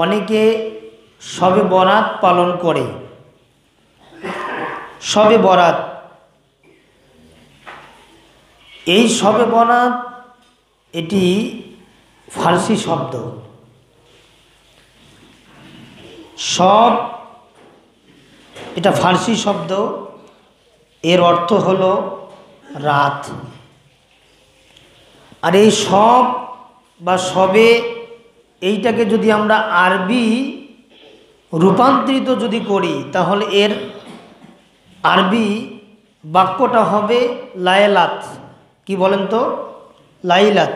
অনেকে শবে বরাত পালন করে। শবে বরাত, এই শবে বরাত এটি ফার্সি শব্দ। সব এটা ফার্সি শব্দ, এর অর্থ হলো রাত। আর এই সব বা সবে এইটাকে যদি আমরা আরবি রূপান্তরিত যদি করি তাহলে এর আরবি বাক্যটা হবে লাইলাত। কি বলেন তো? লাইলাত।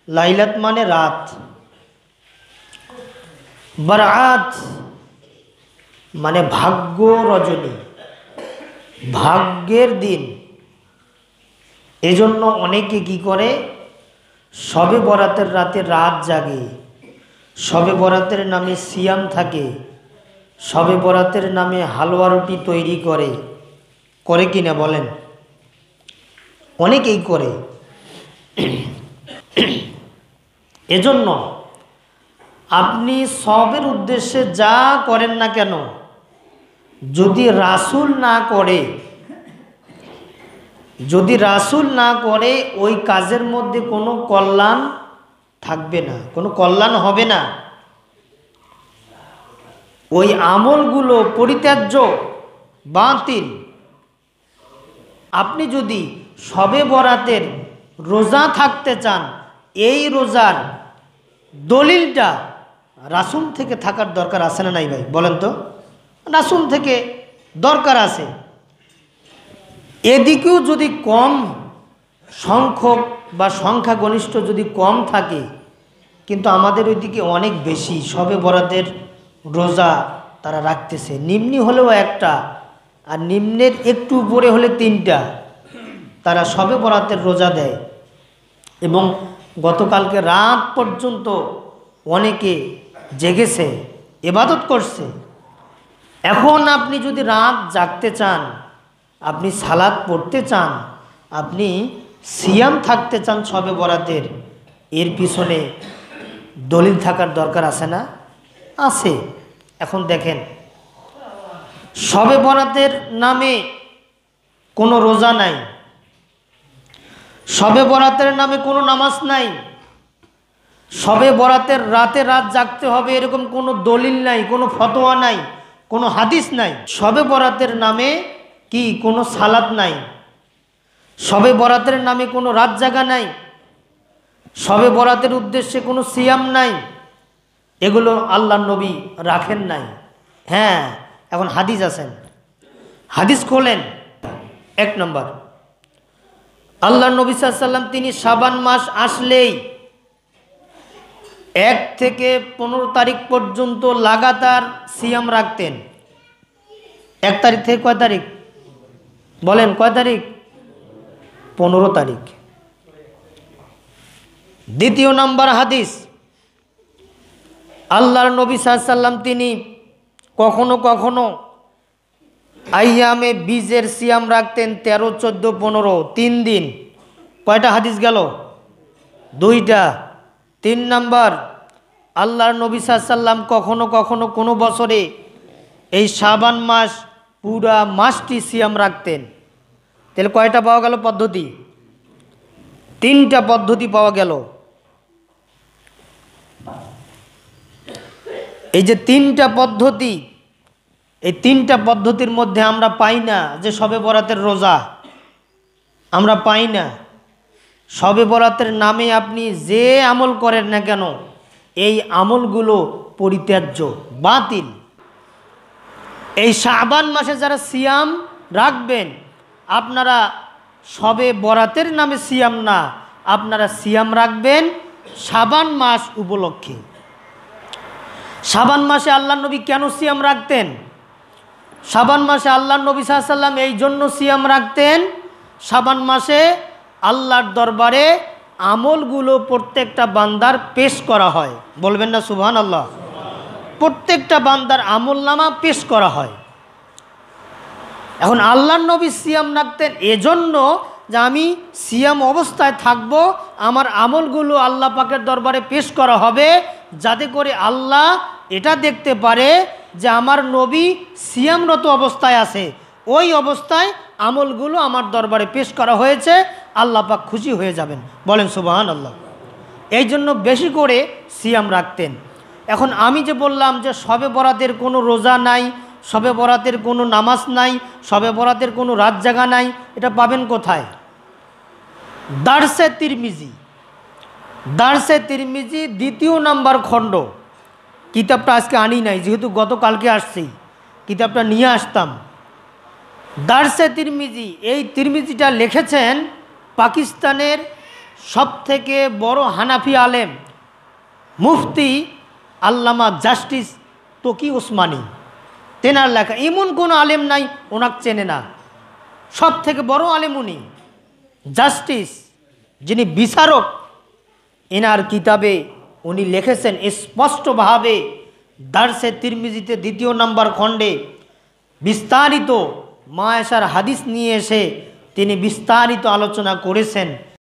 লাইলাত মানে রাত। বারাত মানে ভাগ্য রজনী, ভাগ্যের দিন। এজন্য অনেকে কি করে, শবে বরাতের রাতে রাত জাগে, শবে বরাতের নামে সিয়াম থাকে, শবে বরাতের নামে হালুয়া রুটি তৈরি করে। করে কি না বলেন? অনেকেই করে। এজন্য আপনি সবের উদ্দেশ্যে যা করেন না কেন, যদি রাসূল না করে, যদি রাসূল না করে ওই কাজের মধ্যে কোনো কল্যাণ থাকবে না, কোনো কল্যাণ হবে না। ওই আমলগুলো পরিত্যাজ্য, বাতিল। আপনি যদি শবে বরাতের রোজা থাকতে চান, এই রোজার দলিলটা রাসূল থেকে থাকার দরকার আছে না নাই ভাই? বলেন তো। রাসূল থেকে দরকার আছে। এদিকেও যদি কম সংখ্যক বা সংখ্যাগরিষ্ঠ যদি কম থাকে, কিন্তু আমাদের ওইদিকে অনেক বেশি শবে বরাতের রোজা তারা রাখতেছে। নিম্নি হলেও একটা, আর নিম্নের একটু উপরে হলে 3টা তারা শবে বরাতের রোজা দেয়। এবং গতকালকে রাত পর্যন্ত অনেকে জেগেছে, ইবাদত করছে। এখন আপনি যদি রাত জাগতে চান, আপনি সালাত পড়তে চান, আপনি সিয়াম থাকতে চান শবে বরাতের, এর পিছনে দলিল থাকার দরকার আছে না? আছে। এখন দেখেন, শবে বরাতের নামে কোনো রোজা নাই, শবে বরাতের নামে কোনো নামাজ নাই, শবে বরাতের রাতে রাত জাগতে হবে এরকম কোনো দলিল নাই, কোনো ফতোয়া নাই, কোনো হাদিস নাই। শবে বরাতের নামে কি কোনো সালাত নাই, শবে বরাতের নামে কোনো রাত জাগা নাই, শবে বরাতের উদ্দেশ্যে কোনো সিয়াম নাই। এগুলো আল্লাহর নবী রাখেন নাই। হ্যাঁ, এখন হাদিস আছেন, হাদিস খোলেন। 1 নম্বর, আল্লাহর নবী সাল্লাল্লাহু আলাইহি ওয়াসাল্লাম তিনি শাবান মাস আসলেই 1 থেকে 15 তারিখ পর্যন্ত লাগাতার সিয়াম রাখতেন। 1 তারিখ থেকে কয় তারিখ বলেন? কয় তারিখ? 15 তারিখ। দ্বিতীয় নম্বর হাদিস, আল্লাহর নবী সাল্লাল্লাহু আলাইহি ওয়াসাল্লাম তিনি কখনো কখনো আইয়ামে বীজের সিয়াম রাখতেন 13, 14, 15, 3 দিন। কয়টা হাদিস গেল? 2টা। 3 নম্বর, আল্লাহর নবী সাল্লাল্লাহু আলাইহি ওয়াসাল্লাম কখনো কখনো কোনো বছরে এই শাবান মাস পুরা মাসটি সিয়াম রাখতেন। তাহলে কয়টা পাওয়া গেল পদ্ধতি? 3টা পদ্ধতি পাওয়া গেল। এই যে 3টা পদ্ধতি, এই 3টা পদ্ধতির মধ্যে আমরা পাই না যে শবে বরাতের রোজা, আমরা পাই না। শবে বরাতের নামে আপনি যে আমল করেন না কেন, এই আমলগুলো পরিত্যাজ্য, বাতিল। এই শাবান মাসে যারা সিয়াম রাখবেন, আপনারা শবে বরাতের নামে সিয়াম না, আপনারা সিয়াম রাখবেন শাবান মাস উপলক্ষে। শাবান মাসে আল্লাহর নবী কেন সিয়াম রাখতেন? শাবান মাসে আল্লাহর নবী সাল্লাল্লাহু আলাইহি ওয়াসাল্লাম এই জন্য সিয়াম রাখতেন, শাবান মাসে আল্লাহর দরবারে আমলগুলো প্রত্যেকটা বান্দার পেশ করা হয়। বলবেন না সুবহানাল্লাহ? প্রত্যেকটা বান্দার আমলনামা পেশ করা হয়। এখন আল্লাহর নবী সিয়াম রাখতেন এজন্য যে আমি সিয়াম অবস্থায় থাকব, আমার আমলগুলো আল্লাহ পাকের দরবারে পেশ করা হবে, যাতে করে আল্লাহ এটা দেখতে পারে যে আমার নবী সিয়ামরত অবস্থায় আছে, ওই অবস্থায় আমলগুলো আমার দরবারে পেশ করা হয়েছে, আল্লাহ পাক খুশি হয়ে যাবেন। বলেন সুবহানাল্লাহ। এই জন্য বেশি করে সিয়াম রাখতেন। এখন আমি যে বললাম যে শবে বরাতের কোনো রোজা নাই, শবে বরাতের কোনো নামাজ নাই, শবে বরাতের কোনো রাত জাগা নাই, এটা পাবেন কোথায়? দারসে তিরমিজি, দারসে তিরমিজি 2 নম্বর খণ্ড। কিতাবটা আজকে আনি নাই, যেহেতু গতকালকে আসছি, কিতাবটা নিয়ে আসতাম। দারসে তিরমিজি, এই তিরমিজিটা লিখেছেন পাকিস্তানের সবথেকে বড় হানাফি আলেম মুফতি আল্লামা জাস্টিস তকি ওসমানী, তেনার লেখা। এমন কোনো আলেম নাই ওনাকে চেনে না, সব থেকে বড় আলেম উনি, জাস্টিস, যিনি বিচারক। এনার কিতাবে উনি লিখেছেন স্পষ্টভাবে, দারসে তিরমিজিতে 2 নম্বর খণ্ডে বিস্তারিত মা আয়েশার হাদিস নিয়ে এসে তিনি বিস্তারিত আলোচনা করেছেন।